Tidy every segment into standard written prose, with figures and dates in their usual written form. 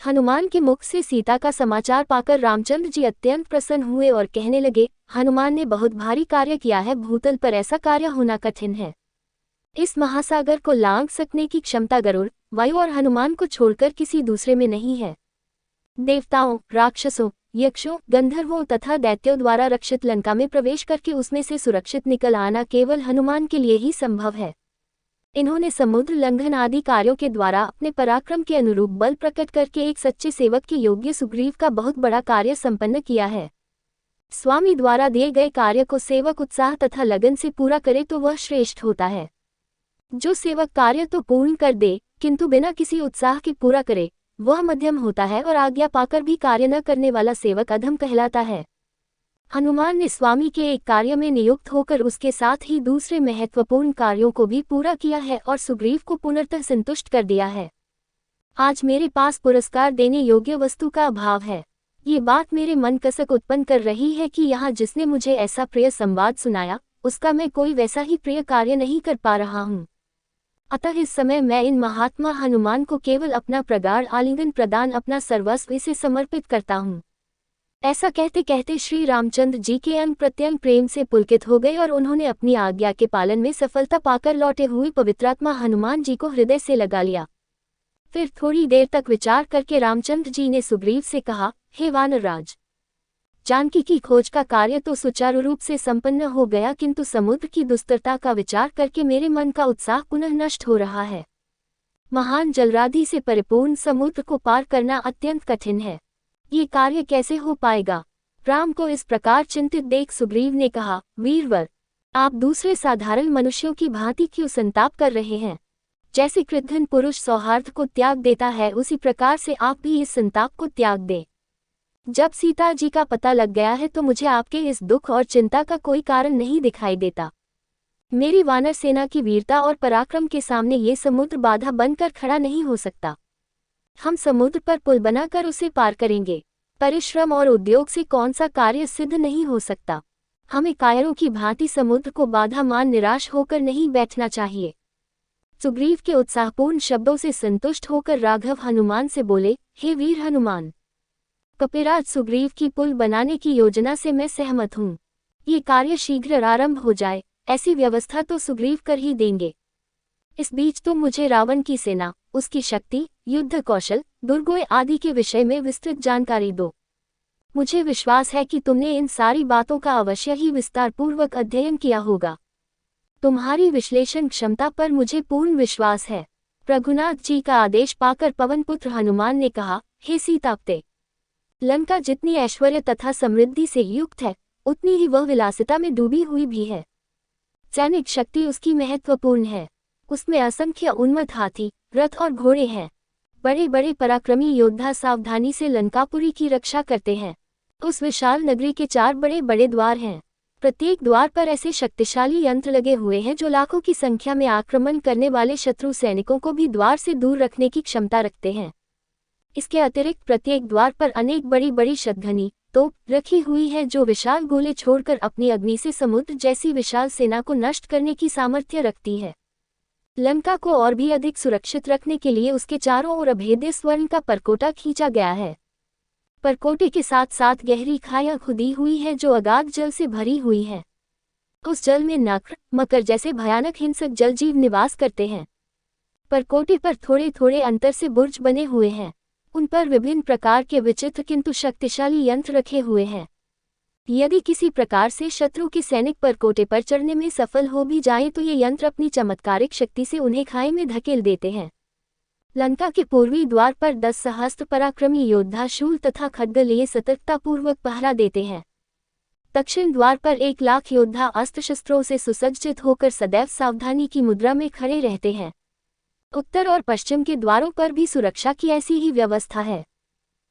हनुमान के मुख से सीता का समाचार पाकर रामचंद्र जी अत्यंत प्रसन्न हुए और कहने लगे, हनुमान ने बहुत भारी कार्य किया है, भूतल पर ऐसा कार्य होना कठिन है। इस महासागर को लांघ सकने की क्षमता गरुड़, वायु और हनुमान को छोड़कर किसी दूसरे में नहीं है। देवताओं, राक्षसों, यक्षों, गंधर्वों तथा दैत्यों द्वारा रक्षित लंका में प्रवेश करके उसमें से सुरक्षित निकल आना केवल हनुमान के लिए ही संभव है। इन्होंने समुद्र लंघन आदि कार्यों के द्वारा अपने पराक्रम के अनुरूप बल प्रकट करके एक सच्चे सेवक के योग्य सुग्रीव का बहुत बड़ा कार्य संपन्न किया है। स्वामी द्वारा दिए गए कार्य को सेवक उत्साह तथा लगन से पूरा करे तो वह श्रेष्ठ होता है। जो सेवक कार्य तो पूर्ण कर दे किंतु बिना किसी उत्साह के पूरा करे, वह मध्यम होता है और आज्ञा पाकर भी कार्य न करने वाला सेवक अधम कहलाता है। हनुमान ने स्वामी के एक कार्य में नियुक्त होकर उसके साथ ही दूसरे महत्वपूर्ण कार्यों को भी पूरा किया है और सुग्रीव को पूर्णतः संतुष्ट कर दिया है। आज मेरे पास पुरस्कार देने योग्य वस्तु का अभाव है। ये बात मेरे मन कसक उत्पन्न कर रही है कि यहाँ जिसने मुझे ऐसा प्रिय संवाद सुनाया, उसका मैं कोई वैसा ही प्रिय कार्य नहीं कर पा रहा हूँ। अतः इस समय मैं इन महात्मा हनुमान को केवल अपना प्रगाढ़ आलिंगन प्रदान, अपना सर्वस्व इसे समर्पित करता हूँ। ऐसा कहते कहते श्री रामचंद्र जी के अंग प्रत्यंग प्रेम से पुलकित हो गए और उन्होंने अपनी आज्ञा के पालन में सफलता पाकर लौटे हुए पवित्रात्मा हनुमान जी को हृदय से लगा लिया। फिर थोड़ी देर तक विचार करके रामचंद्र जी ने सुग्रीव से कहा, हे वानरराज, जानकी की खोज का कार्य तो सुचारू रूप से संपन्न हो गया, किंतु समुद्र की दुस्तरता का विचार करके मेरे मन का उत्साह पुनः नष्ट हो रहा है। महान जलराधि से परिपूर्ण समुद्र को पार करना अत्यंत कठिन है। ये कार्य कैसे हो पाएगा? राम को इस प्रकार चिंतित देख सुग्रीव ने कहा, वीरवर, आप दूसरे साधारण मनुष्यों की भांति क्यों संताप कर रहे हैं? जैसे कृतघ्न पुरुष सौहार्द को त्याग देता है, उसी प्रकार से आप भी इस संताप को त्याग दें। जब सीता जी का पता लग गया है तो मुझे आपके इस दुख और चिंता का कोई कारण नहीं दिखाई देता। मेरी वानर सेना की वीरता और पराक्रम के सामने ये समुद्र बाधा बनकर खड़ा नहीं हो सकता। हम समुद्र पर पुल बनाकर उसे पार करेंगे। परिश्रम और उद्योग से कौन सा कार्य सिद्ध नहीं हो सकता। हमें कायरों की भांति समुद्र को बाधा मान निराश होकर नहीं बैठना चाहिए। सुग्रीव के उत्साहपूर्ण शब्दों से संतुष्ट होकर राघव हनुमान से बोले, हे वीर हनुमान, कपिराज सुग्रीव की पुल बनाने की योजना से मैं सहमत हूँ। ये कार्य शीघ्र आरंभ हो जाए, ऐसी व्यवस्था तो सुग्रीव कर ही देंगे। इस बीच तुम मुझे रावण की सेना, उसकी शक्ति, युद्ध कौशल, दुर्गों आदि के विषय में विस्तृत जानकारी दो। मुझे विश्वास है कि तुमने इन सारी बातों का अवश्य ही विस्तारपूर्वक अध्ययन किया होगा। तुम्हारी विश्लेषण क्षमता पर मुझे पूर्ण विश्वास है। रघुनाथ जी का आदेश पाकर पवनपुत्र हनुमान ने कहा, हे सीतापते, लंका जितनी ऐश्वर्य तथा समृद्धि से युक्त है, उतनी ही वह विलासिता में डूबी हुई भी है। सैनिक शक्ति उसकी महत्वपूर्ण है। उसमें असंख्य उन्मत्त हाथी, रथ और घोड़े हैं। बड़े बड़े पराक्रमी योद्धा सावधानी से लंकापुरी की रक्षा करते हैं। उस विशाल नगरी के 4 बड़े बड़े द्वार हैं। प्रत्येक द्वार पर ऐसे शक्तिशाली यंत्र लगे हुए हैं जो लाखों की संख्या में आक्रमण करने वाले शत्रु सैनिकों को भी द्वार से दूर रखने की क्षमता रखते हैं। इसके अतिरिक्त प्रत्येक द्वार पर अनेक बड़ी बड़ी शतघनी तोप रखी हुई है जो विशाल गोले छोड़कर अपनी अग्नि से समुद्र जैसी विशाल सेना को नष्ट करने की सामर्थ्य रखती है। लंका को और भी अधिक सुरक्षित रखने के लिए उसके चारों ओर अभेद्य स्वर्ण का परकोटा खींचा गया है। परकोटे के साथ साथ गहरी खाइयां खुदी हुई है जो अगाध जल से भरी हुई है। उस जल में नक्र, मकर जैसे भयानक हिंसक जलजीव निवास करते हैं। परकोटे पर थोड़े थोड़े अंतर से बुर्ज बने हुए हैं। उन पर विभिन्न प्रकार के विचित्र किंतु शक्तिशाली यंत्र रखे हुए हैं। यदि किसी प्रकार से शत्रु के सैनिक परकोटे पर चढ़ने में सफल हो भी जाएं तो ये यंत्र अपनी चमत्कारिक शक्ति से उन्हें खाई में धकेल देते हैं। लंका के पूर्वी द्वार पर 10 सहस्त्र पराक्रमी योद्धा शूल तथा खड्ग लिए सतर्कतापूर्वक पहरा देते हैं। दक्षिण द्वार पर 1 लाख योद्धा अस्त्र शस्त्रों से सुसज्जित होकर सदैव सावधानी की मुद्रा में खड़े रहते हैं। उत्तर और पश्चिम के द्वारों पर भी सुरक्षा की ऐसी ही व्यवस्था है।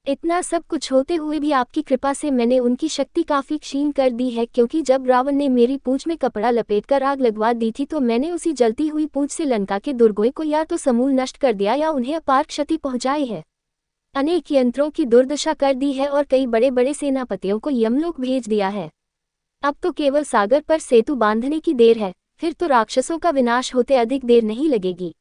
इतना सब कुछ होते हुए भी आपकी कृपा से मैंने उनकी शक्ति काफी क्षीण कर दी है, क्योंकि जब रावण ने मेरी पूंछ में कपड़ा लपेटकर आग लगवा दी थी तो मैंने उसी जलती हुई पूंछ से लंका के दुर्गों को या तो समूल नष्ट कर दिया या उन्हें अपार क्षति पहुंचाई है। अनेक यंत्रों की दुर्दशा कर दी है और कई बड़े बड़े सेनापतियों को यमलोक भेज दिया है। अब तो केवल सागर पर सेतु बांधने की देर है, फिर तो राक्षसों का विनाश होते अधिक देर नहीं लगेगी।